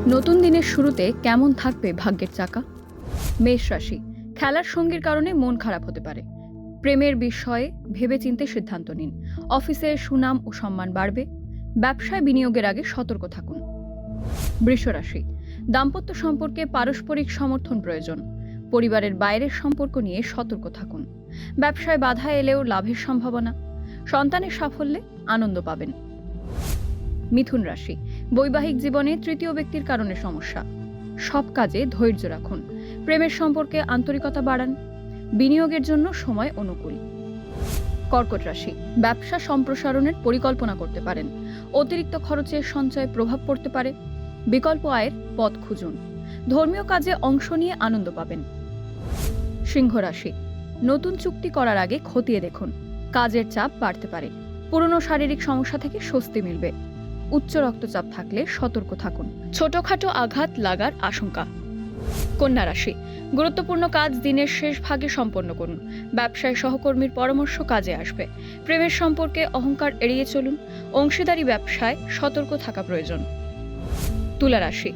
নতুন দিনের শুরুতে কেমন থাকবে ভাগ্যের চাকা? মেষ রাশি, খেলার সঙ্গীর কারণে মন খারাপ হতে পারে। প্রেমের বিষয়ে ভেবেচিন্তে সিদ্ধান্ত নিন। অফিসে সুনাম ও সম্মান বাড়বে। ব্যবসায় বিনিয়োগের আগে সতর্ক থাকুন। বৃষ রাশি, দাম্পত্য সম্পর্কে পারস্পরিক সমর্থন প্রয়োজন। পরিবারের বাইরের সম্পর্ক নিয়ে সতর্ক থাকুন। ব্যবসায় বাধা এলেও লাভের সম্ভাবনা। সন্তানের সাফল্যে আনন্দ পাবেন। মিথুন রাশি, বৈবাহিক জীবনে তৃতীয় ব্যক্তির কারণে সমস্যা। সব কাজে ধৈর্য রাখুন। প্রেমের সম্পর্কে আন্তরিকতা বাড়ান। বিনিয়োগের জন্য সময় অনুকূল। কর্কট রাশি, ব্যবসা সম্প্রসারণের পরিকল্পনা করতে পারেন। অতিরিক্ত খরচের সঞ্চয়ে প্রভাব পড়তে পারে। বিকল্প আয়ের পথ খুঁজুন। ধর্মীয় কাজে অংশ নিয়ে আনন্দ পাবেন। সিংহ রাশি, নতুন চুক্তি করার আগে খতিয়ে দেখুন। কাজের চাপ বাড়তে পারে। পুরনো শারীরিক সমস্যা থেকে স্বস্তি মিলবে। উচ্চ রক্তচাপ থাকলে সতর্ক থাকুন। ছোটখাটো আঘাত লাগার আশঙ্কা। কন্যা রাশি, গুরুত্বপূর্ণ কাজ দিনের শেষ ভাগে সম্পন্ন করুন। ব্যবসায় সহকর্মীর পরামর্শ কাজে আসবে। প্রেমের সম্পর্কে অহংকার এড়িয়ে চলুন। অংশীদারি ব্যবসায় সতর্ক থাকা প্রয়োজন। তুলা রাশি,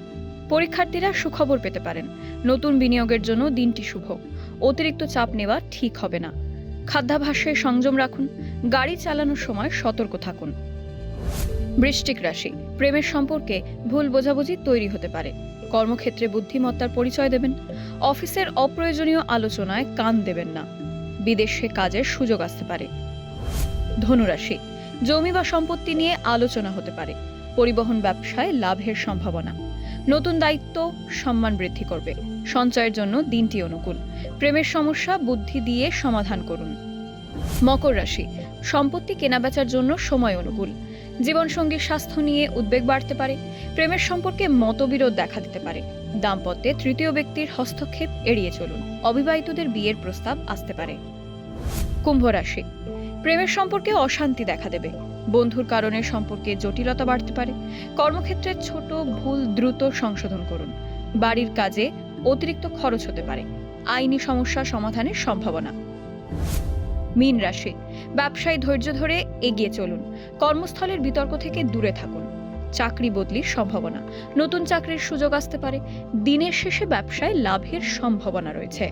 পরীক্ষার্থীরা সুখবর পেতে পারেন। নতুন বিনিয়োগের জন্য দিনটি শুভ। অতিরিক্ত চাপ নেওয়া ঠিক হবে না। খাদ্যাভ্যাসে সংযম রাখুন। গাড়ি চালানোর সময় সতর্ক থাকুন। বৃশ্চিক রাশি, প্রেমের সম্পর্কে ভুল বোঝাবুঝি তৈরি হতে পারে। কর্মক্ষেত্রে বুদ্ধিমত্তার পরিচয় দেবেন। অফিসের অপ্রয়োজনীয় আলোচনায় কান দেবেন না। বিদেশে কাজের সুযোগ আসতে পারে। ধনু রাশি, জমি বা সম্পত্তি নিয়ে আলোচনা হতে পারে। পরিবহন ব্যবসায় লাভের সম্ভাবনা। নতুন দায়িত্ব সম্মান বৃদ্ধি করবে। সঞ্চয়ের জন্য দিনটি অনুকূল। প্রেমের সমস্যা বুদ্ধি দিয়ে সমাধান করুন। মকর রাশি, সম্পত্তি কেনাবেচার জন্য সময় অনুকূল। জীবনসঙ্গীর স্বাস্থ্য নিয়ে উদ্বেগ বাড়তে পারে। প্রেমের সম্পর্কে মতবিরোধ দেখা দিতে পারে। দাম্পত্যে তৃতীয় ব্যক্তির হস্তক্ষেপ এড়িয়ে চলুন। অবিবাহিতদের বিয়ের প্রস্তাব আসতে পারে। কুম্ভ রাশি, প্রেমের সম্পর্কে অশান্তি দেখা দেবে। বন্ধুর কারণে সম্পর্কে জটিলতা বাড়তে পারে। কর্মক্ষেত্রে ছোট ভুল দ্রুত সংশোধন করুন। বাড়ির কাজে অতিরিক্ত খরচ হতে পারে। আইনি সমস্যা সমাধানের সম্ভাবনা। মীন রাশি, ব্যবসায় ধৈর্য ধরে এগিয়ে চলুন। কর্মস্থলের বিতর্ক থেকে দূরে থাকুন। চাকরি বদলির সম্ভাবনা। নতুন চাকরির সুযোগ আসতে পারে। দিনের শেষে ব্যবসায় লাভের সম্ভাবনা রয়েছে।